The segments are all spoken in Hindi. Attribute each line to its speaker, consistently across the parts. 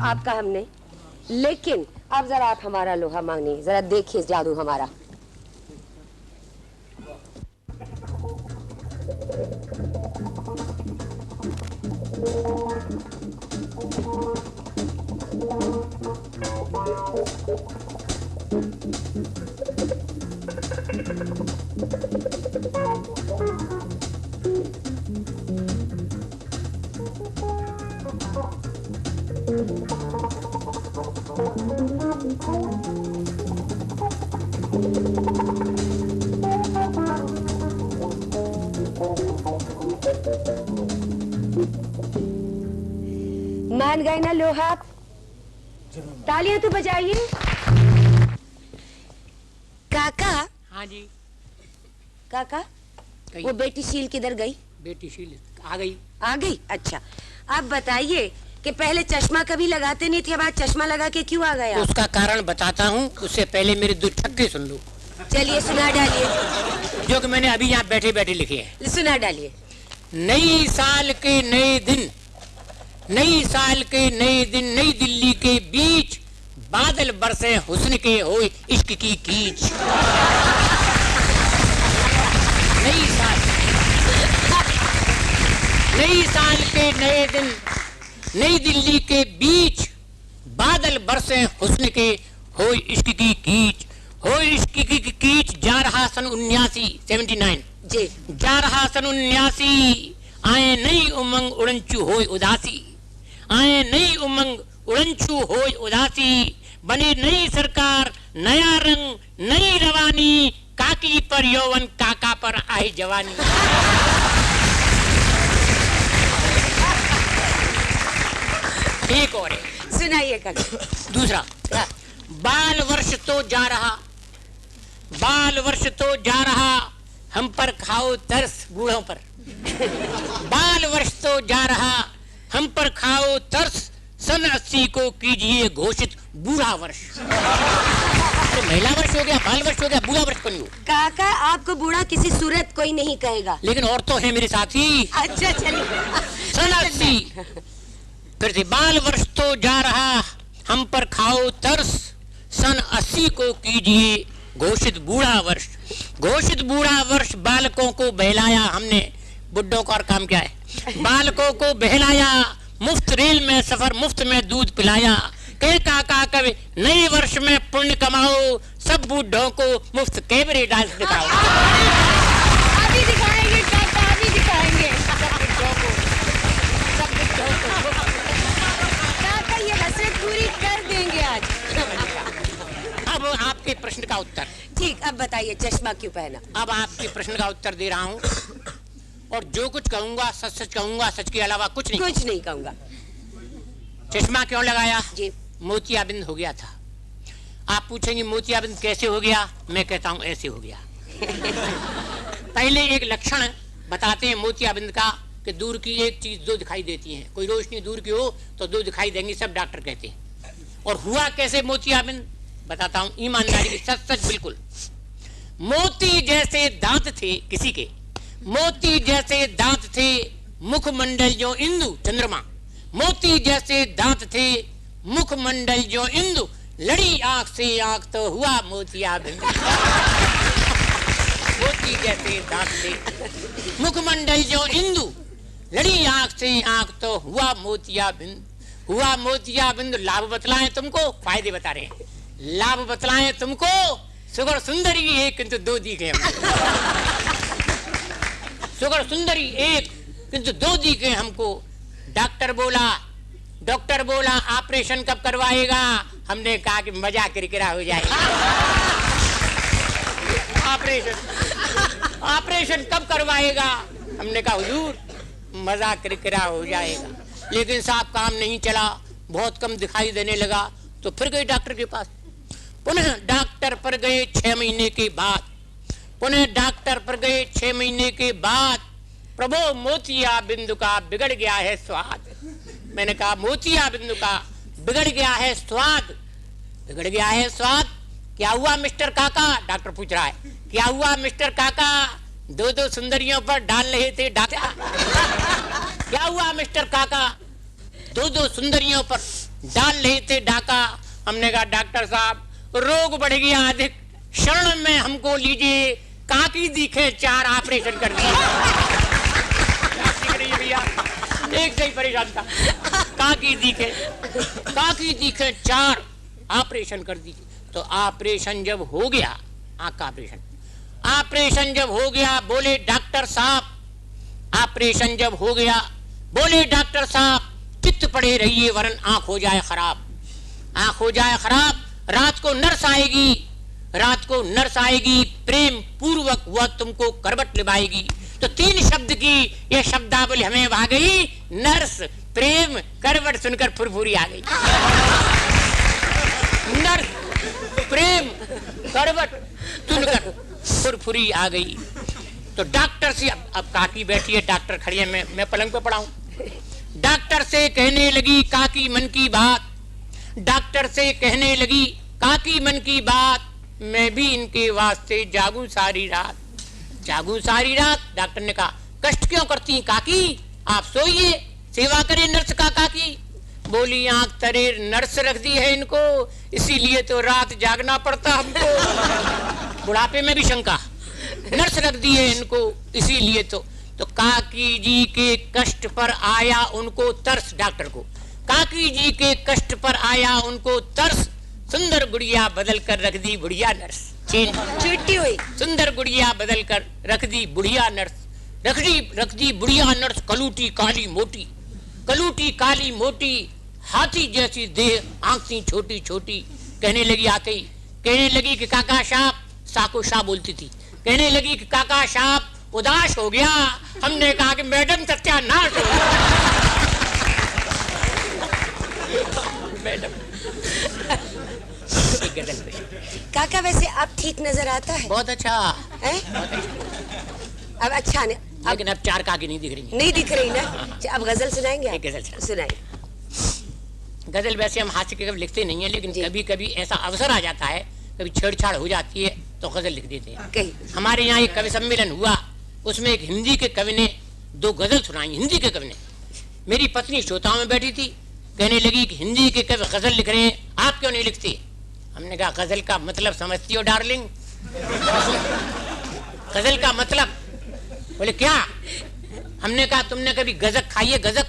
Speaker 1: आपका हमने, लेकिन अब जरा आप हमारा लोहा मांगने, जरा देखिए जादू हमारा। मान गए ना लोहा? तालियां तो बजाइए। काका।
Speaker 2: हाँ जी।
Speaker 1: काका, वो बेटी शील किधर गई?
Speaker 2: बेटी शील आ गई।
Speaker 1: आ गई? अच्छा, आप बताइए कि पहले चश्मा कभी लगाते नहीं थे, अब आज चश्मा लगा के क्यों आ गया?
Speaker 2: उसका कारण बताता हूँ, उससे पहले मेरे दो छक्के सुन लो।
Speaker 1: चलिए सुना डालिए।
Speaker 2: जो कि मैंने अभी यहाँ बैठे बैठे लिखे हैं।
Speaker 1: सुना डालिए।
Speaker 2: नई साल के नए दिन, नई साल के नए दिन, नई दिल्ली के बीच बादल बरसे हुस्न के हो इश्क की कीच। नई साल के नए दिन, नई दिल्ली के बीच बादल बरसे हुस्न के हो इश्क की कीच, हो इश्क की कीच। जा रहा सन 79
Speaker 1: जी,
Speaker 2: जा रहा सन 79, आए नई उमंग उड़ंचू होय उदासी, आए नई उमंग उड़ंचू होय उदासी। बनी नई सरकार, नया रंग, नई रवानी, काकी पर यौवन, काका पर आई जवानी। एक और है,
Speaker 1: सुनाइए काका।
Speaker 2: दूसरा। बाल वर्ष तो जा रहा, बाल वर्ष तो जा रहा, हम पर खाओ तरस बूढ़ों पर। बाल वर्ष तो जा रहा, हम पर खाओ तरस, सन 80 को कीजिए घोषित बूढ़ा वर्ष। तो महिला वर्ष हो गया, बाल वर्ष हो गया, बूढ़ा वर्ष क्यों?
Speaker 1: काका, आपको बूढ़ा किसी सूरत कोई नहीं कहेगा,
Speaker 2: लेकिन और तो है मेरे साथी।
Speaker 1: अच्छा चलिए।
Speaker 2: सन 80 फिर से, बाल वर्ष तो जा रहा, हम पर खाओ तरस, सन 80 को कीजिए घोषित बूढ़ा वर्ष। घोषित बूढ़ा वर्ष। बालकों को बहलाया हमने, बुड्ढों का और काम क्या है? बालकों को बहलाया, मुफ्त रेल में सफर, मुफ्त में दूध पिलाया। कह काका कवि, नए वर्ष में पुण्य कमाओ, सब बूढ़ों को मुफ्त कैबरे डांस दिखाओ।
Speaker 1: अभी दिखाएंगे काका, अभी दिखाएंगे। काका ये हसरत पूरी कर देंगे आज।
Speaker 2: अब आपके प्रश्न का उत्तर।
Speaker 1: ठीक, अब बताइए चश्मा क्यों पहना?
Speaker 2: अब आपके प्रश्न का उत्तर दे रहा हूँ, और जो कुछ कहूंगा सच सच कहूंगा, सच के अलावा कुछ नहीं
Speaker 1: कहूंगा।
Speaker 2: चश्मा क्यों लगाया?
Speaker 1: जी,
Speaker 2: मोतियाबिंद हो गया था। आप पूछेंगे मोतियाबिंद कैसे हो गया? मैं कहता हूँ ऐसे हो गया। पहले एक लक्षण बताते हैं मोतियाबिंद का, कि दूर की एक चीज दो दिखाई देती है। कोई रोशनी दूर की हो तो दो दिखाई देंगी, सब डॉक्टर कहते हैं। और हुआ कैसे मोतियाबिंद? बताता हूँ ईमानदारी की, सच सच बिल्कुल। मोती जैसे दांत थे किसी के, मोती जैसे दांत थे, मुखमंडल जो इंदु चंद्रमा। मोती जैसे दांत थे, मुखमंडल जो इंदु, लड़ी आंख से आंख तो हुआ मोतियाबिंद। मोती जैसे दांत थे, मुखमंडल जो इंदु, लड़ी आंख से आंख तो हुआ मोतियाबिंद। हुआ मोतियाबिंद। लाभ बतलाएं तुमको, फायदे बता रहे हैं। लाभ बतलाएं तुमको, सुगर सुंदरी एक किंतु दो दिखे हमको। सुगर सुंदरी एक किंतु दो दिखे हमको। डॉक्टर बोला ऑपरेशन कब करवाएगा? हमने कहा कि मजा किरकिरा हो जाएगा। ऑपरेशन कब करवाएगा? हमने कहा हुजूर मजा किरकिरा हो जाएगा। लेकिन साहब काम नहीं चला, बहुत कम दिखाई देने लगा, तो फिर गए डॉक्टर के पास। पुनः डॉक्टर पर गए 6 महीने के बाद। पुनः डॉक्टर पर गए 6 महीने के बाद। प्रभु मोतियाबिंद का बिगड़ गया है स्वाद। मैंने कहा मोतियाबिंद का बिगड़ गया है स्वाद। बिगड़ गया है स्वाद। क्या हुआ मिस्टर काका? डॉक्टर पूछ रहा है, क्या हुआ मिस्टर काका? दो दो सुंदरियों पर डाल रहे थे डाका। क्या हुआ मिस्टर काका? दो दो सुंदरियों पर डाल रहे थे डाका। हमने कहा डॉक्टर साहब रोग बढ़ गया अधिक, शरण में हमको लीजिए, काकी दिखे 4 ऑपरेशन कर दिए। भैया एक से ही परेशान था, काकी दिखे 4 ऑपरेशन कर दीजिए। तो ऑपरेशन जब हो गया, आंख का ऑपरेशन जब हो गया, बोले डॉक्टर साहब, ऑपरेशन जब हो गया बोले डॉक्टर साहब चित्त पड़े रहिए वरन आंख हो जाए खराब, आंख हो जाए खराब। रात को नर्स आएगी, प्रेम पूर्वक वह तुमको करवट निभाएगी। तो 3 शब्द की ये शब्दावली हमें आ गई, नर्स, प्रेम, करवट सुनकर फुरफुरी आ गई। नर्स, प्रेम, करवट सुनकर फुरफुरी आ गई। तो डॉक्टर से अब काकी बैठी है, डॉक्टर खड़ी है, मैं पलंग पे पड़ा हूं। डॉक्टर से कहने लगी काकी मन की बात, डॉक्टर से कहने लगी काकी मन की बात, मैं भी इनके वास्ते जागूं सारी रात। डॉक्टर ने कहा कष्ट क्यों करती हैं काकी, आप सोइए, सेवा करें नर्स का काकी। बोली आंख तरे नर्स रख दी है इनको, इसीलिए तो रात जागना पड़ता हमको। बुढ़ापे में भी शंका, नर्स रख दी है इनको इसीलिए तो काकी जी के कष्ट पर आया उनको तरस। डॉक्टर को काकी जी के कष्ट पर आया उनको तरस, सुंदर गुड़िया बदल कर रख दी बुढ़िया नर्स।
Speaker 1: छुट्टी हुई,
Speaker 2: सुंदर गुड़िया बदल कर रख दी बुढ़िया नर्स, रख दी बुढ़िया नर्स। कलूटी काली मोटी, हाथी जैसी देह, आंखें छोटी छोटी। कहने लगी कि काका साहब, साको शाह बोलती थी, कहने लगी कि काका साहब उदास हो गया। हमने कहा कि मैडम सत्यानाश हो गया। मैडम
Speaker 1: काका वैसे अब ठीक नजर आता है?
Speaker 2: बहुत अच्छा
Speaker 1: है? अब अच्छा नहीं,
Speaker 2: लेकिन अब 4 काकी नहीं दिख रही
Speaker 1: ना। अब गजल सुनाएंगे?
Speaker 2: एक गजल
Speaker 1: सुनाएं।
Speaker 2: गजल वैसे हम हास्य के कभी लिखते नहीं है, लेकिन कभी कभी ऐसा अवसर आ जाता है, कभी छेड़छाड़ हो जाती है तो गजल लिख देते हैं। हमारे यहाँ एक कवि सम्मेलन हुआ, उसमें एक हिंदी के कवि ने 2 गजल सुनाई। हिंदी के कवि ने, मेरी पत्नी श्रोताओं में बैठी थी, कहने लगी कि हिंदी के कवि गजल लिख रहे हैं, आप क्यों नहीं लिखती? हमने कहा गजल का मतलब समझती हो डार्लिंग? गजल का मतलब? बोले क्या? हमने कहा तुमने कभी गजक खाई है? गजक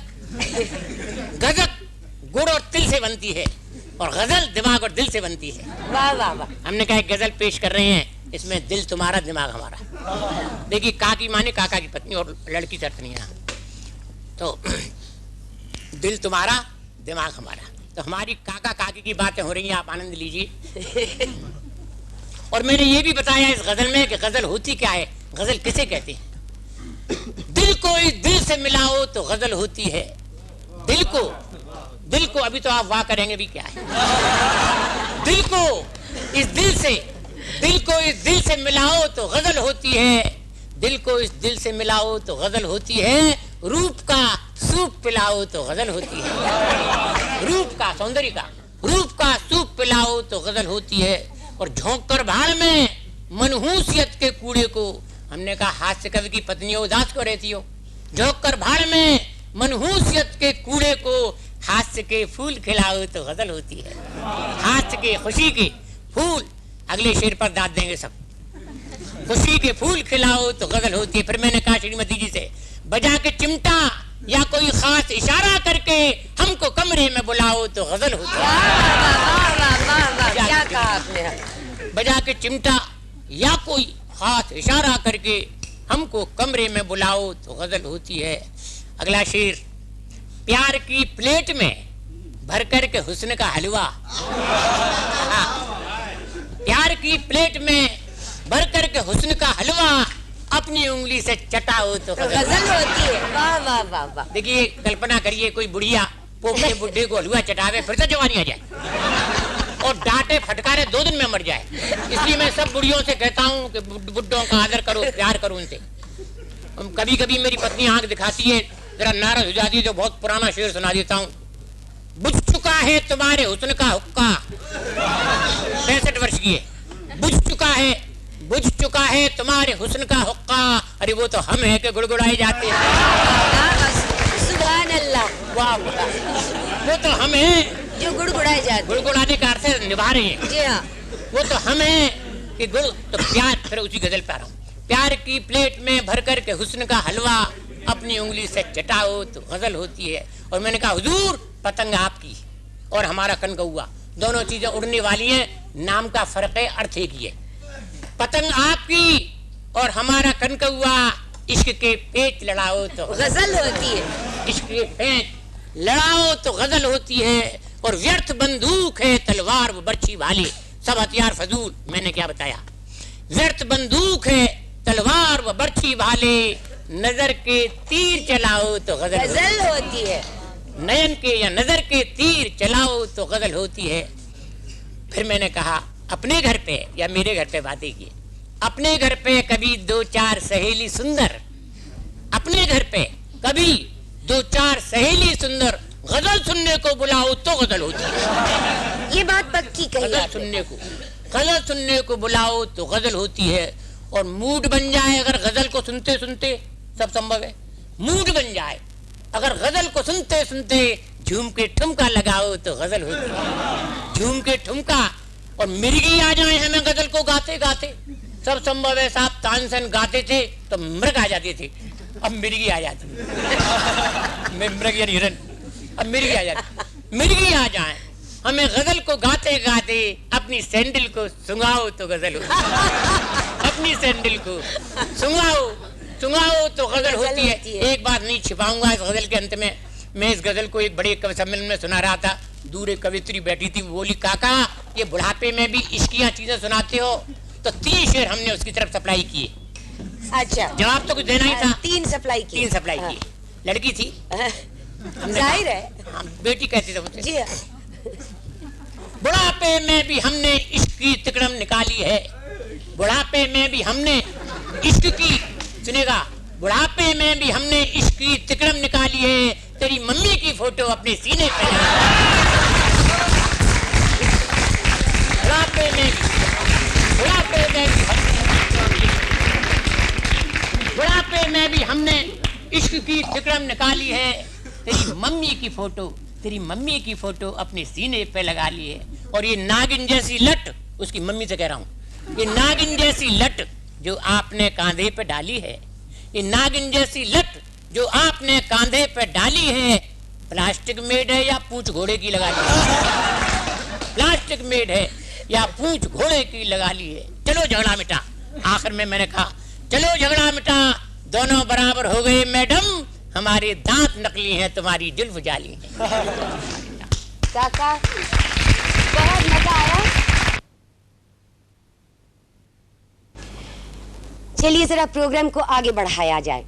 Speaker 2: गुड़ और तिल से बनती है और गजल दिमाग और दिल से बनती है।
Speaker 1: वाह वाह वाह।
Speaker 2: हमने कहा एक गजल पेश कर रहे हैं, इसमें दिल तुम्हारा दिमाग हमारा। देखिए काकी माने काका की पत्नी और लड़की शर्त नहीं है, तो दिल तुम्हारा दिमाग हमारा। तो हमारी काका काकी की बातें हो रही हैं, आप आनंद लीजिए। और मैंने ये भी बताया इस गजल में कि गजल होती क्या है, गजल किसे कहते हैं। दिल को इस दिल से मिलाओ तो गजल होती है। दिल को अभी तो आप वाह करेंगे भी क्या है। दिल को इस दिल से मिलाओ तो गजल होती है। दिल को इस दिल से मिलाओ तो गजल होती है। रूप का सूप पिलाओ तो गजल होती है। रूप का, सौंदर्य का, रूप का सूप पिलाओ तो गजल होती है। और झोंक कर भाड़ में मनहूसियत के कूड़े को, हमने कहा हास्य कवि की पत्नी उदास क्यों रहती हो? झोंक कर भाड़ में मनहूसियत के कूड़े को हास्य के फूल खिलाओ तो गजल होती है। हास्य के, खुशी के फूल, अगले शेर पर दाद देंगे सब। खुशी के फूल खिलाओ तो गजल होती है। फिर मैंने कहा श्रीमती जी से, बजा के चिमटा या कोई खास इशारा करके हमको कमरे में बुलाओ तो गजल होती है।
Speaker 1: क्या कहा आपने?
Speaker 2: बजा के चिमटा या कोई खास इशारा करके हमको कमरे में बुलाओ तो गजल होती है। अगला शेर, प्यार की प्लेट में भर कर के हुस्न का हलवा। प्यार की प्लेट में भर कर के हुस्न का हलवा अपनी उंगली से चटाओ तो
Speaker 1: गजल होती है। वाह वाह वाह वाह।
Speaker 2: देखिए कल्पना करिए कोई बुढ़िया पोपटे बुढ़े को हलवा चटावे, फिर से जवानी आ जाए और डांटे फटकारे 2 दिन में मर जाए। इसलिए मैं सब बुढ़ियों से कहता हूँ कि बुड्ढों का आदर करो, प्यार करो उनसे। कभी कभी मेरी पत्नी आंख दिखाती है, जरा नाराज हो जाती है, तो बहुत पुराना शेर सुना देता हूँ। बुझ चुका है तुम्हारे हुस्न का हुक्का, 65 वर्ष की है। बुझ चुका है तुम्हारे हुस्न का हुक्का। अरे वो तो हम है कि गुड़गुड़ाए जाते हैं।
Speaker 1: सुभान अल्लाह।
Speaker 2: वाह, वो तो हम है
Speaker 1: जो गुड़गुड़ाए जाते।
Speaker 2: गुड़गुड़ाने का अर्थ है निभा रही है।
Speaker 1: जी हाँ।
Speaker 2: वो तो हम हैं कि गुड़ तो प्यार, फिर उसी गजल पे आ रहा हूँ। प्यार की प्लेट में भर कर के हुस्न का हलवा अपनी उंगली से चटाओ तो गजल होती है। और मैंने कहा हुजूर पतंग आपकी और हमारा कनकौआ, दोनों चीजें उड़ने वाली हैं, नाम का फर्क है, अर्थ एक ही है। पतंग आपकी और हमारा कनकौआ, इश्क के पेच लड़ाओ तो
Speaker 1: गजल होती है।
Speaker 2: इश्क के पेच लड़ाओ तो गजल होती है। और व्यर्थ बंदूक है तलवार वो बर्छी वाली, सब हथियार फजूल। मैंने क्या बताया? व्यर्थ बंदूक है तलवार व बर्छी वाले, नजर के तीर चलाओ तो गजल
Speaker 1: होती है।
Speaker 2: नयन के या नजर के तीर चलाओ तो गजल होती है। फिर मैंने कहा अपने घर पे या मेरे घर पे बातें की। अपने घर पे कभी दो चार सहेली सुंदर, अपने घर पे कभी दो चार सहेली सुंदर, गजल सुनने को बुलाओ तो गजल होती है।
Speaker 1: ये बात पक्की कही।
Speaker 2: गजल सुनने को बुलाओ तो गजल होती है। और मूड बन जाए अगर गजल को सुनते सुनते, सब संभव है, मूड बन जाए अगर गजल को सुनते सुनते, झूम के ठुमका लगाओ तो गजल होती है। झूम के ठुमका और मिर्गी आ जाए हमें गजल को गाते गाते, सब संभव है। साहब तानसेन गाते थे तो मृग आ जाते थे, अब मिर्गी आ जाती है। मृग यानी हिरन, अब मिर्गी आ जाती। मिर्गी आ जाए हमें गजल को गाते गाते, अपनी सैंडल को सुंगाओ तो गजल होती है। अपनी सैंडल को सुंगाओ सुंगाओ तो गजल होती है। एक बात नहीं छिपाऊंगा इस गजल के अंत में। मैं इस गजल को एक बड़े कवि सम्मेलन में सुना रहा था। दूर एक कवित्री बैठी थी, बोली काका ये बुढ़ापे में भी इश्कियां चीजें सुनाते हो। तो 3 शेर हमने उसकी तरफ सप्लाई किए।
Speaker 1: अच्छा,
Speaker 2: जवाब तो कुछ देना ही था।
Speaker 1: 3 सप्लाई
Speaker 2: किए। लड़की थी,
Speaker 1: जाहिर है।
Speaker 2: हाँ, बेटी कहती थी मुझसे।
Speaker 1: जी हाँ।
Speaker 2: बुढ़ापे में भी हमने इश्क की तिकड़म निकाली है। बुढ़ापे में भी हमने इश्क की, सुनेगा, बुढ़ापे में भी हमने इश्क की तिकड़म निकाली है। तेरी मम्मी की फोटो अपने सीने पे बुढ़ापे में भी हमने इश्क की तिकड़म निकाली है। तेरी मम्मी की फोटो अपने सीने पे लगा ली है। और ये नागिन जैसी लट, उसकी मम्मी से कह रहा हूँ, ये नागिन जैसी लट जो आपने कांधे पे डाली है, ये नागिन जैसी लट जो आपने कांधे पे डाली है, प्लास्टिक मेड है या पूंछ घोड़े की लगा ली है? प्लास्टिक मेड है या पूंछ घोड़े की लगा ली है। चलो झगड़ा मिटा। आखिर में मैंने कहा चलो झगड़ा मिटा, दोनों बराबर हो गए मैडम, हमारे दांत नकली हैं, तुम्हारी जुल्फ जाली है।
Speaker 1: काका बहुत मजा आया। चलिए जरा प्रोग्राम को आगे बढ़ाया जाए।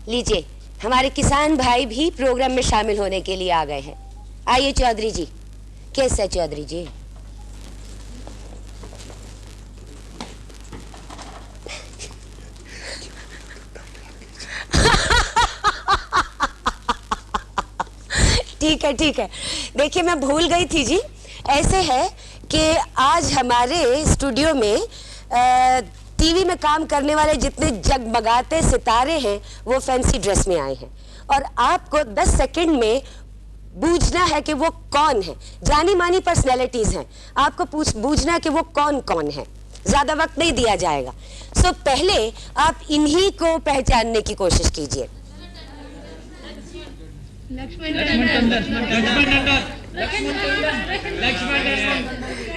Speaker 1: लीजिए, हमारे किसान भाई भी प्रोग्राम में शामिल होने के लिए आ गए हैं। आइए चौधरी जी। कैसे है चौधरी जी? ठीक है। देखिए मैं भूल गई थी जी। ऐसे है कि आज हमारे स्टूडियो में टीवी में काम करने वाले जितने जगमगाते सितारे हैं वो फैंसी ड्रेस में आए हैं और आपको 10 सेकंड में बूझना है कि वो कौन है। जानी मानी पर्सनैलिटीज हैं, आपको बूझना है कि वो कौन कौन है। ज्यादा वक्त नहीं दिया जाएगा। सो पहले आप इन्हीं को पहचानने की कोशिश कीजिए।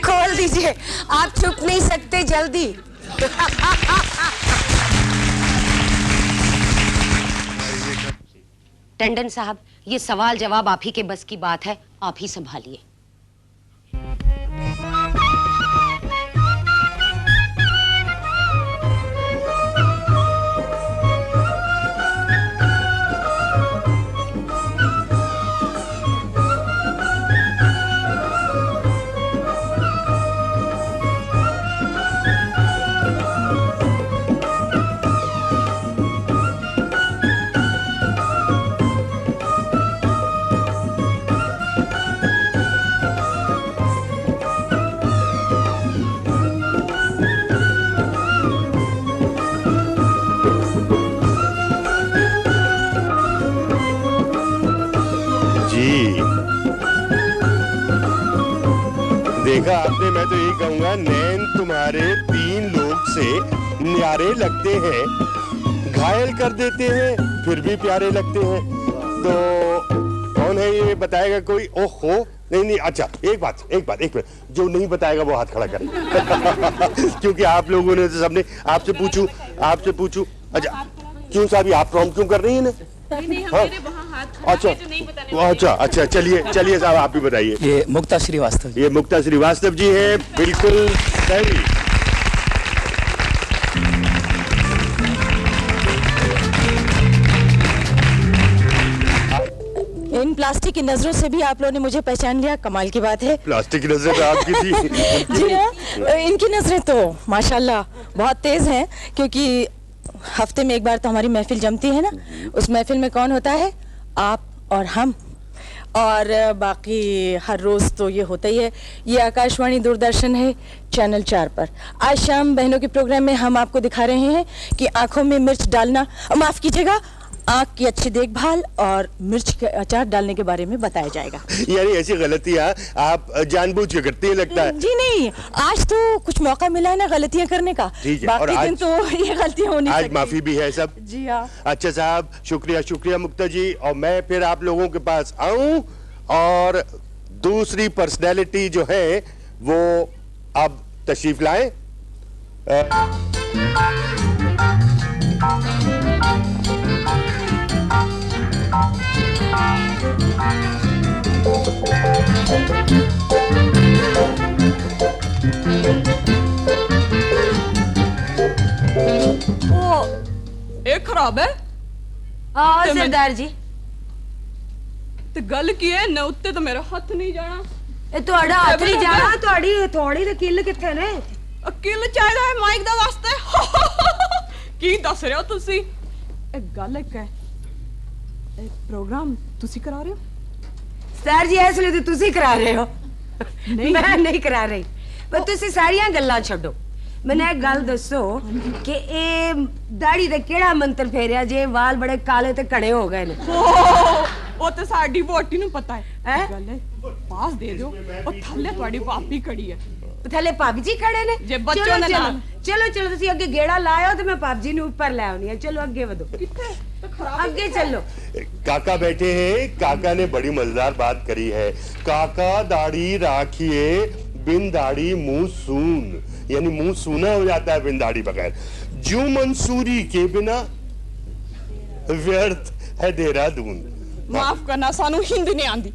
Speaker 1: खोल दीजिए, आप चुप नहीं सकते, जल्दी। टंडन साहब, ये सवाल जवाब आप ही के बस की बात है, आप ही संभालिए।
Speaker 3: देखा आपने, मैं तो यही कहूंगा, नैन तुम्हारे 3 लोग से न्यारे लगते हैं, घायल कर देते हैं फिर भी प्यारे लगते हैं। तो कौन है ये बताएगा कोई? ओहो, नहीं, अच्छा एक मिनट, जो नहीं बताएगा वो हाथ खड़ा करे। क्योंकि आप लोगों ने तो सबने आपसे पूछूं। अच्छा क्यों साहब, आप प्रॉम्प्ट क्यों कर रही हैं? अच्छा, चलिए साहब आप भी बताइए।
Speaker 4: ये मुक्ता श्रीवास्तव।
Speaker 3: ये मुक्ता श्रीवास्तव जी है, बिल्कुल सही।
Speaker 5: इन प्लास्टिक की नजरों से भी आप लोगों ने मुझे पहचान लिया, कमाल की बात है।
Speaker 3: प्लास्टिक की नजरें तो आपकी थी।
Speaker 5: जी हाँ, इनकी नजरें तो माशाल्लाह बहुत तेज हैं, क्योंकि हफ्ते में एक बार तो हमारी महफिल जमती है ना। उस महफिल में कौन होता है? आप और हम, और बाकी हर रोज तो ये होता ही है। ये आकाशवाणी दूरदर्शन है चैनल 4 पर। आज शाम बहनों के प्रोग्राम में हम आपको दिखा रहे हैं कि आंखों में मिर्च डालना, माफ कीजिएगा, आंख की अच्छी देखभाल और मिर्च के अचार डालने के बारे में बताया जाएगा।
Speaker 3: यानी ऐसी गलतियां आप जानबूझ के करती है लगता है।
Speaker 5: जी नहीं, आज तो कुछ मौका मिला है ना गलतियां करने का।
Speaker 3: ठीक है,
Speaker 5: बाकी
Speaker 3: और
Speaker 5: दिन तो ये गलतियां होनी
Speaker 3: आज माफी भी है सब।
Speaker 5: जी हाँ।
Speaker 3: अच्छा साहब, शुक्रिया मुक्ता जी। और मैं फिर आप लोगों के पास आऊं और दूसरी पर्सनैलिटी जो है वो अब तशरीफ लाए।
Speaker 6: ਇਹ ਖਰਾਬ ਹੈ
Speaker 1: हाँ सरदार जी,
Speaker 6: ਤੇ ਗੱਲ ਕੀ ਹੈ ਨਾ, ਉੱਤੇ ਤਾਂ ਮੇਰਾ ਹੱਥ ਨਹੀਂ ਜਾਣਾ।
Speaker 1: ਇਹ ਤੁਹਾਡਾ ਹੱਥ ਨਹੀਂ ਜਾਣਾ, ਥੋੜੀ ਦੇ ਕਿੱਲ ਕਿੱਥੇ ਨੇ?
Speaker 6: ਕਿੱਲ ਚਾਹੀਦਾ ਹੈ ਮਾਈਕ ਦਾ ਵਾਸਤੇ। ਕੀ ਦੱਸ ਰਹੇ ਹੋ ਤੁਸੀਂ? ਇਹ ਗੱਲ ਇੱਕ ਹੈ, ਇਹ ਪ੍ਰੋਗਰਾਮ ਤੁਸੀਂ ਕਰਾ ਰਹੇ ਹੋ?
Speaker 1: ਸਰ ਜੀ ਇਸ ਲਈ ਤੁਸੀਂ ਕਰਾ ਰਹੇ ਹੋ, ਮੈਂ ਨਹੀਂ ਕਰਾ ਰਹੀ। ਪਰ ਤੁਸੀਂ ਸਾਰੀਆਂ ਗੱਲਾਂ ਛੱਡੋ, मैंने एक गल दसो कि ये दाढ़ी ते केड़ा मंत्र फेरिया जे वाल बड़े काले ते कड़े हो गए ने?
Speaker 6: ਉਹ ਤੇ ਸਾਡੀ ਵੋਟੀ ਨੂੰ ਪਤਾ ਹੈ। ਗੱਲ ਹੈ ਪਾਸ ਦੇ ਦਿਓ, ਉਹ ਥੱਲੇ ਤੁਹਾਡੀ ਭਾਬੀ ਖੜੀ ਹੈ।
Speaker 1: थले भाभी जी खड़े ने
Speaker 6: जे बच्चों दे नाल।
Speaker 1: चलो तुसी अगे गेड़ा लायो ते मैं भाभी जी नु ऊपर ले आउनी है। चलो अगे वधो,
Speaker 6: किथे तो खराब
Speaker 1: अगे चलो।
Speaker 3: काका बैठे हैं, काका ने बड़ी मजेदार बात करी है। काका दाढ़ी राखिए बिन दाढ़ी मुंह सून, यानी मुंह सूना हो जाता है बिन दाढ़ी बगैर। जू मंसूरी के बिना व्यर्थ है देहरादून।
Speaker 6: माफ करना, सानू हिंदी नहीं आंदी।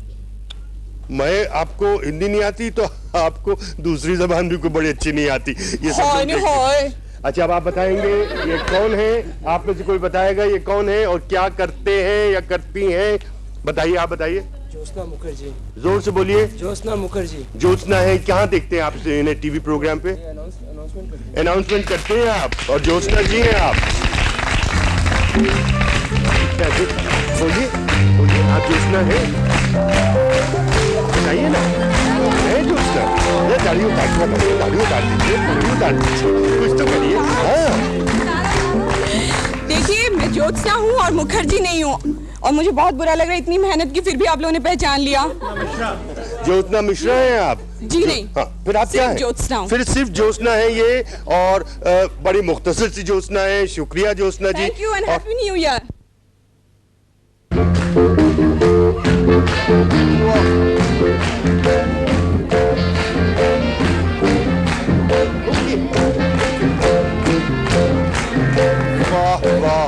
Speaker 3: मैं आपको हिंदी नहीं आती तो आपको दूसरी जबान भी कोई बड़ी अच्छी नहीं आती। ये सब अच्छा, अब आप बताएंगे ये कौन है? आप में से कोई बताएगा ये कौन है और क्या करते हैं या करती हैं? बताइए, आप बताइए।
Speaker 4: ज्योत्सना मुखर्जी।
Speaker 3: जोर से बोलिए।
Speaker 4: ज्योत्सना मुखर्जी।
Speaker 3: ज्योत्सना है, कहाँ देखते हैं आप इन्हें? टीवी प्रोग्राम पे अनाउंसमेंट करते हैं आप, और ज्योत्सना जी हैं आप। बोलिए आप ज्योत्सना है, बताइए ना। है ज्योत्सना? दाढ़ी उतार दीजिए, कुछ तो करिए।
Speaker 6: देखिए, मैं ज्योत्सना हूँ और मुखर्जी नहीं हूँ, और मुझे बहुत बुरा लग रहा है इतनी मेहनत की फिर भी आप लोगों ने पहचान लिया।
Speaker 3: ज्योत्सना मिश्रा है आप?
Speaker 6: जी नहीं।
Speaker 3: हाँ, फिर आप क्या हैं?
Speaker 6: ज्योत्सना हूँ।
Speaker 3: फिर सिर्फ ज्योत्सना है ये, और बड़ी मुख्तसर सी ज्योत्सना है। शुक्रिया Jyotsna ji.
Speaker 6: Thank you and happy new year.
Speaker 3: वाह वाह,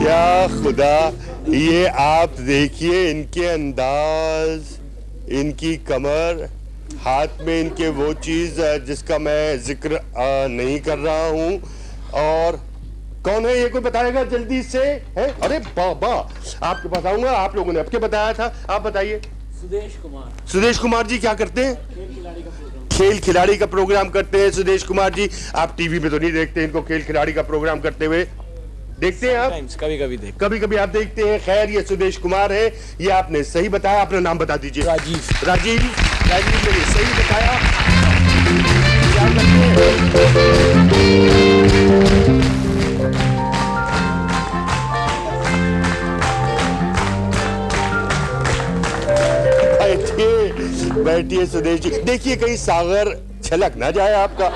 Speaker 3: या खुदा, ये आप देखिए इनके अंदाज, इनकी कमर, हाथ में इनके वो चीज जिसका मैं जिक्र नहीं कर रहा हूं। और कौन है ये, कोई बताएगा जल्दी से? है? अरे बाबा, आपके पास आऊंगा, आप लोगों ने आपके बताया था, आप बताइए।
Speaker 4: सुदेश कुमार।
Speaker 3: सुदेश कुमार जी क्या करते हैं? खेल खिलाड़ी का प्रोग्राम करते हैं सुदेश कुमार जी। आप टीवी पे तो नहीं देखते इनको खेल खिलाड़ी का प्रोग्राम करते हुए? देखते हैं आप?
Speaker 4: टाइम्स कभी कभी देख।
Speaker 3: कभी कभी आप देखते हैं। खैर, ये सुदेश कुमार है, ये आपने सही बताया। अपना नाम बता दीजिए।
Speaker 4: राजीव।
Speaker 3: राजीव ने ये सही बताया। क्या करते हैं? बैठिए सुदेश जी। देखिए कहीं सागर छलक ना जाए आपका।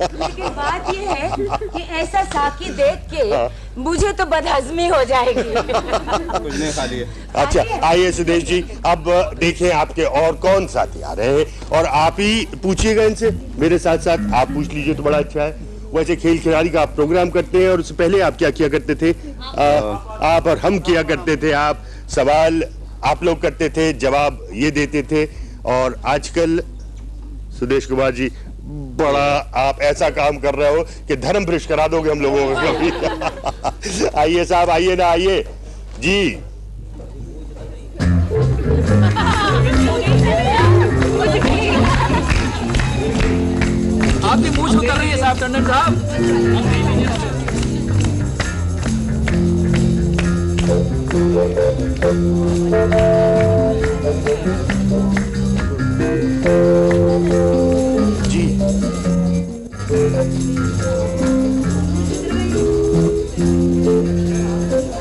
Speaker 1: लेकिन बात ये है कि ऐसा साकी देख के मुझे तो बदहजमी हो जाएगी।
Speaker 4: कुछ नहीं खा लिए।
Speaker 3: अच्छा, आइए सुदेश जी, अब देखें आपके और कौन साथी आ रहे हैं और आप ही पूछिएगा इनसे। मेरे साथ साथ आप पूछ लीजिए तो बड़ा अच्छा है। वैसे खेल खिलाड़ी का आप प्रोग्राम करते हैं और उससे पहले आप क्या किया करते थे? आप और हम किया करते थे। आप सवाल आप लोग करते थे, जवाब ये देते थे। और आजकल सुदेश कुमार जी, बड़ा आप ऐसा काम कर रहे हो कि धर्म भ्रष्ट करा दोगे हम लोगों को कभी। आइए साहब, आइए ना, आइए जी।
Speaker 4: आपकी मूछ उतर रही है साहब, टंडन साहब।
Speaker 3: जी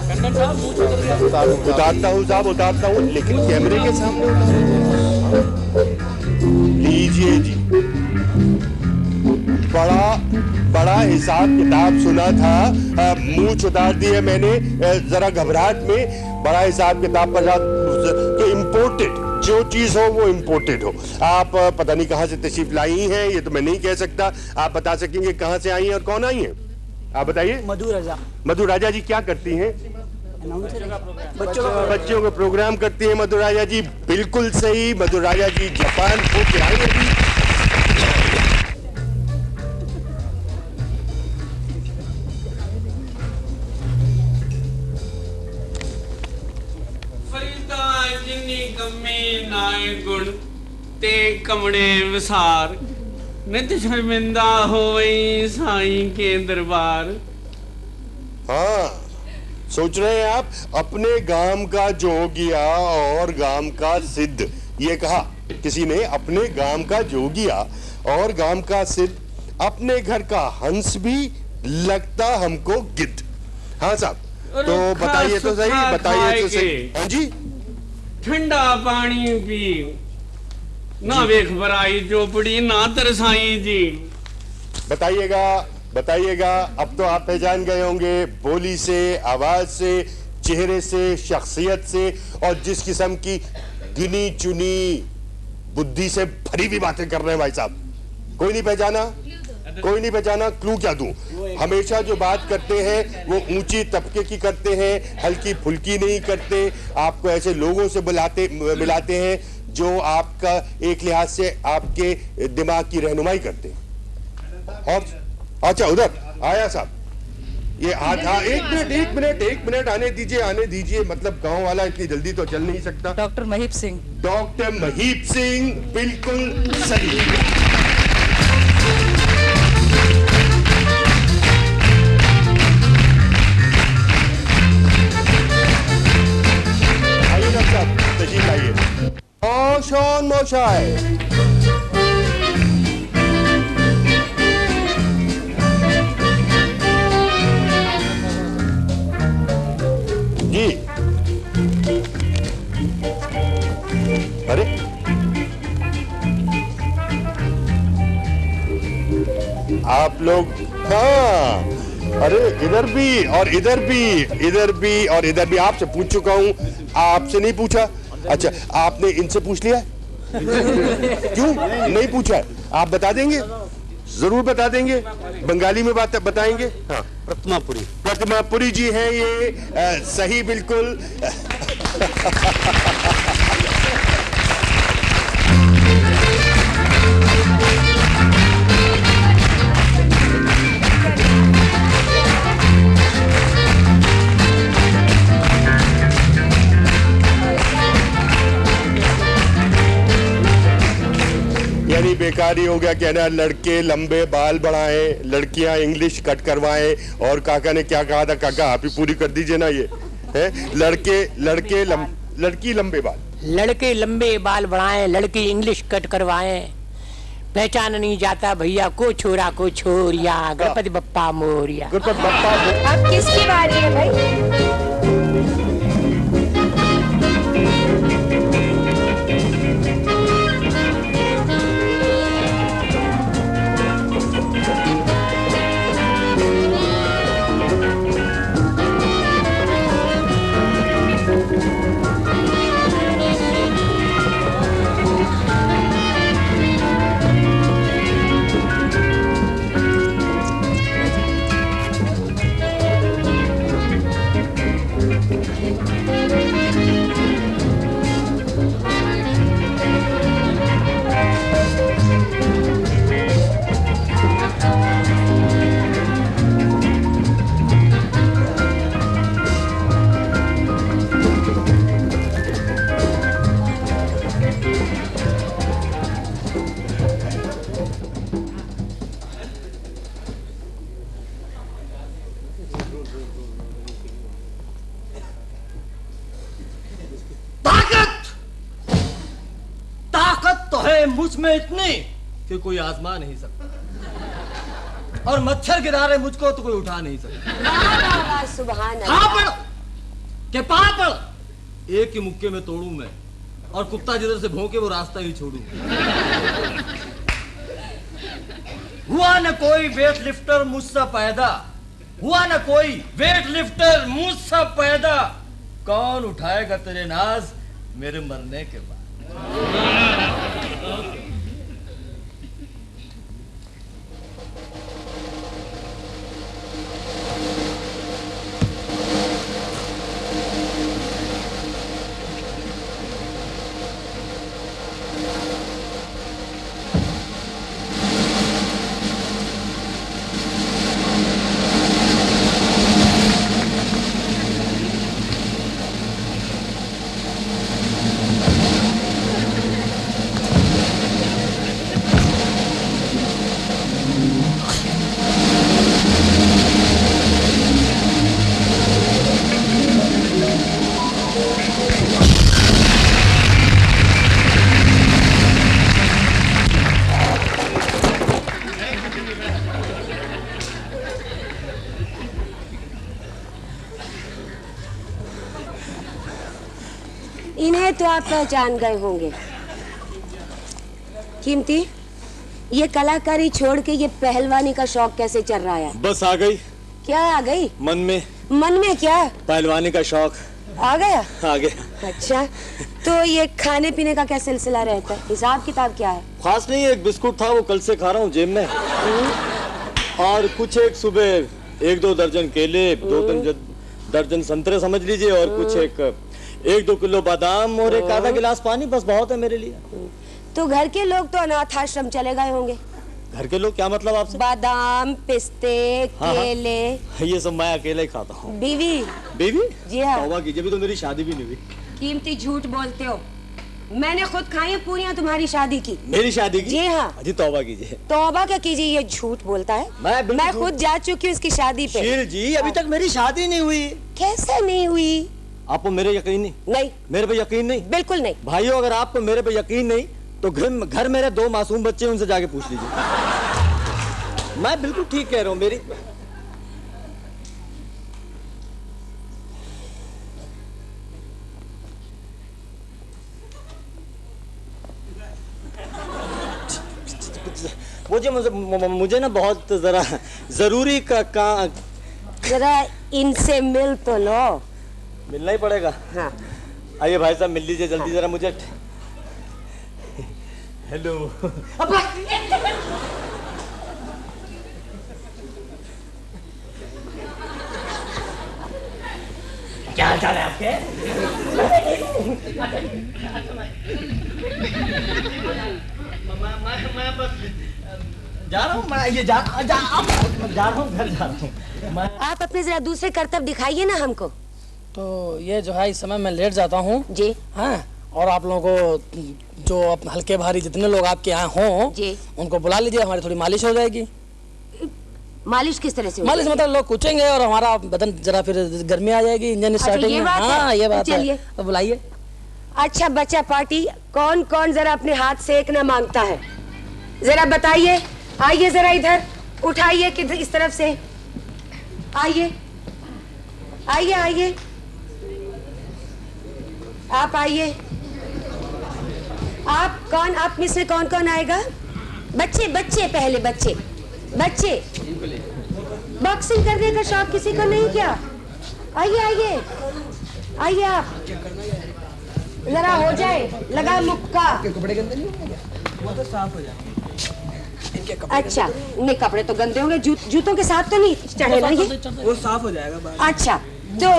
Speaker 4: टंडन साहब मूछ उतर रही है।
Speaker 3: उतारता हूँ साहब, उतारता हूँ, लेकिन कैमरे के सामने उतारता। लीजिए जी। बड़ा हिसाब किताब सुना था, मूंछ उतार दिया मैंने जरा घबराहट में। बड़ा हिसाब किताब पर इम्पोर्टेड जो चीज हो वो इम्पोर्टेड हो। आप पता नहीं कहां से तशरीफ लाई हैं, ये तो मैं नहीं कह सकता। आप बता सकेंगे कहां से आई हैं और कौन आई हैं? आप बताइए।
Speaker 4: मधु राजा।
Speaker 3: मधु राजा जी क्या करती हैं? बच्चों का प्रोग्राम करती हैं मधु राजा जी। बिल्कुल सही। मधु राजा जी जापान को आई अभी।
Speaker 7: गुण ते कमड़े विसार, नित शर्मिंदा होवई साईं के दरबार।
Speaker 3: हाँ, सोच रहे हैं आप? अपने गांव का जोगिया और गांव का सिद्ध, ये कहा किसी ने। अपने गांव का जोगिया और गांव का सिद्ध, अपने घर का हंस भी लगता हमको गिद्ध। हाँ साहब, तो बताइए तो सही, बताइए तो सही। हाँ जी।
Speaker 7: ठंडा पानी पी, ना वेख बराई चोपड़ी, ना तरसाई जी।
Speaker 3: बताइएगा, बताइएगा। अब तो आप पहचान गए होंगे बोली से, आवाज से, चेहरे से, शख्सियत से और जिस किस्म की गिनी चुनी बुद्धि से भरी भी बातें कर रहे हैं भाई साहब। कोई नहीं पहचाना? कोई नहीं पहचाना? क्लू क्या दूं? हमेशा जो बात करते हैं वो ऊंची तबके की करते हैं, हल्की फुल्की नहीं करते। आपको ऐसे लोगों से मिलाते हैं जो आपका एक लिहाज से आपके दिमाग की रहनुमाई करते हैं। और अच्छा, उधर आया साहब, ये था। एक मिनट आने दीजिए। मतलब गांव वाला इतनी जल्दी तो चल नहीं सकता।
Speaker 5: डॉक्टर महीप सिंह।
Speaker 3: डॉक्टर महीप सिंह, बिल्कुल सही। आइए डॉक्टर साहब, तशरीफ लाइए। मोशन मोशाय। जी, अरे आप लोग, हाँ, अरे इधर भी और इधर भी, इधर भी और इधर भी। आपसे पूछ चुका हूं, आपसे नहीं पूछा। अच्छा, आपने इनसे पूछ लिया? क्यों नहीं पूछा? आप बता देंगे? जरूर बता देंगे। बंगाली में बात बताएंगे? हाँ, प्रतिमापुरी जी हैं ये। सही, बिल्कुल। यानी बेकार ही हो गया कहना लड़के लंबे बाल बढ़ाएं, लड़कियां इंग्लिश कट करवाएं। और काका ने क्या कहा था? काका आप ही पूरी कर दीजिए ना ये है। लड़की लंबे बाल,
Speaker 2: लड़के लंबे बाल बढ़ाएं, लड़की इंग्लिश कट करवाएं। पहचान नहीं जाता भैया को छोरा को छोरिया, गणपति बप्पा मोरिया।
Speaker 3: गणपति बप्पा।
Speaker 1: अब किसकी बारी है भाई?
Speaker 8: मुझ में इतनी कि कोई आजमा नहीं सकता, और मच्छर गिरा रहे मुझको तो कोई उठा नहीं सकता।
Speaker 1: सुभान अल्लाह।
Speaker 8: पापड़ के पापड़ एक ही मुक्के में तोड़ू मैं, और कुत्ता जिधर से भौंके वो रास्ता ही छोड़ू। हुआ न कोई वेट लिफ्टर मुझसे पैदा, हुआ न कोई वेट लिफ्टर मुझसे पैदा, कौन उठाएगा तेरे नाज मेरे मरने के बाद।
Speaker 1: इन्हें तो आप पहचान गए होंगे। कीमती, ये कलाकारी छोड़ के ये पहलवानी का शौक कैसे चल रहा है?
Speaker 8: बस आ गई।
Speaker 1: क्या आ गई?
Speaker 8: मन में।
Speaker 1: मन में क्या?
Speaker 8: पहलवानी का शौक
Speaker 1: आ गया।
Speaker 8: आ गया।
Speaker 1: अच्छा, तो ये खाने पीने का क्या सिलसिला रहता है? हिसाब किताब क्या है?
Speaker 8: खास नहीं, एक बिस्कुट था वो कल से खा रहा हूँ जेब में, और कुछ एक सुबह 1-2 दर्जन केले, 2 दर्जन संतरे समझ लीजिए, और कुछ 1-2 किलो बादाम और 1 आधा गिलास पानी, बस बहुत है मेरे लिए।
Speaker 1: तो घर के लोग तो अनाथ आश्रम चले गए होंगे।
Speaker 8: घर के लोग क्या मतलब आपसे?
Speaker 1: बादाम, पिस्ते, केले,
Speaker 8: ये सब मैं अकेले ही खाता हूँ।
Speaker 1: बीवी?
Speaker 8: बीवी?
Speaker 1: जी हाँ।
Speaker 8: तौबा कीजिए, अभी तो मेरी शादी भी नहीं हुई।
Speaker 1: कीमती झूठ बोलते हो। मैंने खुद खाई है पूरियां तुम्हारी शादी की।
Speaker 8: मेरी शादी की?
Speaker 1: जी हाँ।
Speaker 8: जी तौबा कीजिए।
Speaker 1: तौबा क्या कीजिए, ये झूठ बोलता है। मैं खुद जा चुकी हूँ इसकी शादी पे।
Speaker 8: शील जी, अभी तक मेरी शादी नहीं हुई।
Speaker 1: कैसे नहीं हुई?
Speaker 8: आपको मेरे यकीन नहीं?
Speaker 1: नहीं।
Speaker 8: मेरे पे यकीन नहीं?
Speaker 1: बिल्कुल नहीं।
Speaker 8: भाइयों, अगर आपको मेरे पे यकीन नहीं तो घर मेरे 2 मासूम बच्चे, उनसे जाके पूछ लीजिए। मैं बिल्कुल ठीक कह रहा हूँ। मेरी मुझे ना बहुत जरा जरूरी का
Speaker 1: जरा इनसे मिल तो लो।
Speaker 8: मिलना ही पड़ेगा।
Speaker 1: हाँ।
Speaker 8: आइए भाई साहब, मिल लीजिए जल्दी। जरा मुझे। हेलो।
Speaker 2: क्या हाल चाल है आपके?
Speaker 8: मैं बस जा रहा हूँ। मैं ये जा रहा हूँ, घर जा रहा हूँ।
Speaker 1: आप अपने जरा दूसरे कर्तव्य दिखाइए ना हमको।
Speaker 9: तो ये जो है इस समय मैं लेट जाता हूँ
Speaker 1: जी।
Speaker 9: हाँ, और आप लोगों को जो हल्के भारी जितने लोग आपके यहाँ हों
Speaker 1: जी,
Speaker 9: उनको बुला लीजिए, हमारी थोड़ी मालिश हो जाएगी।
Speaker 1: मालिश किस तरह से?
Speaker 9: मालिश मतलब लोग कुचेंगे और हमारा बदन जरा फिर गर्मी आ जाएगी, इंजन स्टार्टिंग में। हाँ ये बात है, तो बुलाइए।
Speaker 1: अच्छा बच्चा पार्टी, कौन कौन जरा अपने हाथ सेकना मांगता है, जरा बताइए। आइए जरा इधर, उठाइए किधर, इस तरफ से आइए, आइए आइए, आप आइए। आप कौन, आप में से कौन कौन आएगा? बच्चे बच्चे, पहले बच्चे बच्चे। बॉक्सिंग करने का शौक किसी को नहीं क्या? आइए आइए आइए, आप जरा हो जाए, लगा मुक्का।
Speaker 9: कपड़े गंदे नहीं होंगे क्या? वो तो साफ हो जाएंगे।
Speaker 1: अच्छा नहीं, कपड़े तो गंदे होंगे, जूतों के साथ तो नहीं चढ़े ना ये?
Speaker 9: वो साफ हो जाएगा।
Speaker 1: अच्छा तो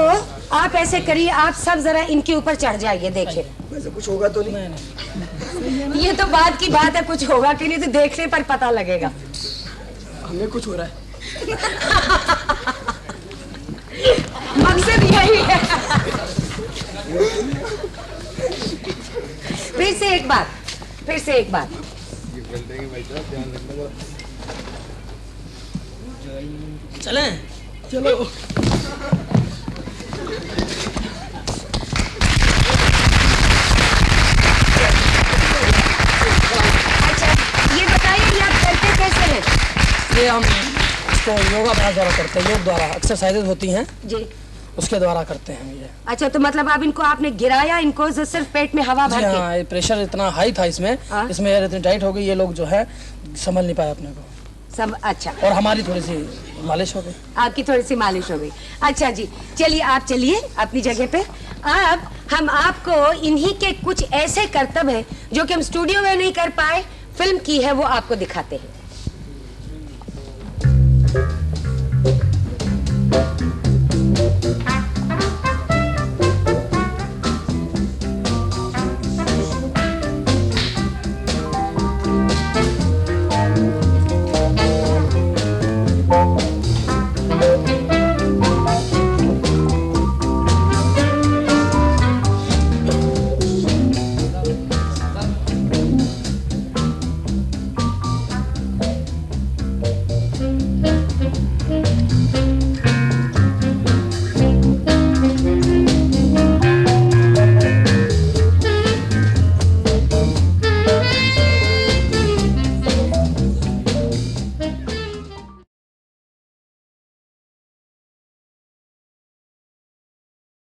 Speaker 1: आप ऐसे करिए, आप सब जरा इनके ऊपर चढ़ जाइए, देखिए।
Speaker 9: वैसे कुछ होगा तो नहीं?
Speaker 1: ये तो बात की बात है, कुछ होगा कि नहीं तो देखने पर पता लगेगा।
Speaker 9: हमें कुछ हो रहा है।
Speaker 1: मकसद यही है। फिर से एक बार, फिर से एक बार।
Speaker 9: चलें? चलो।
Speaker 1: अच्छा ये बताइए कि आप करते कैसे हैं?
Speaker 9: ये हम इसको योगाभ्यास द्वारा करते हैं, योग द्वारा एक्सरसाइजेज होती हैं
Speaker 1: जी,
Speaker 9: उसके द्वारा करते हैं ये।
Speaker 1: अच्छा तो मतलब आप इनको, आपने गिराया इनको सिर्फ पेट में हवा भर के?
Speaker 9: हाँ, ये प्रेशर इतना हाई था इसमें, इसमें एयर इतनी टाइट हो गई, ये लोग जो है संभल नहीं पाए अपने को
Speaker 1: सब। अच्छा,
Speaker 9: और हमारी थोड़ी सी मालिश हो गई।
Speaker 1: आपकी थोड़ी सी मालिश हो गई। अच्छा जी, चलिए आप चलिए अपनी जगह पे। अब हम आपको इन्हीं के कुछ ऐसे करतब हैं जो कि हम स्टूडियो में नहीं कर पाए, फिल्म की है, वो आपको दिखाते हैं।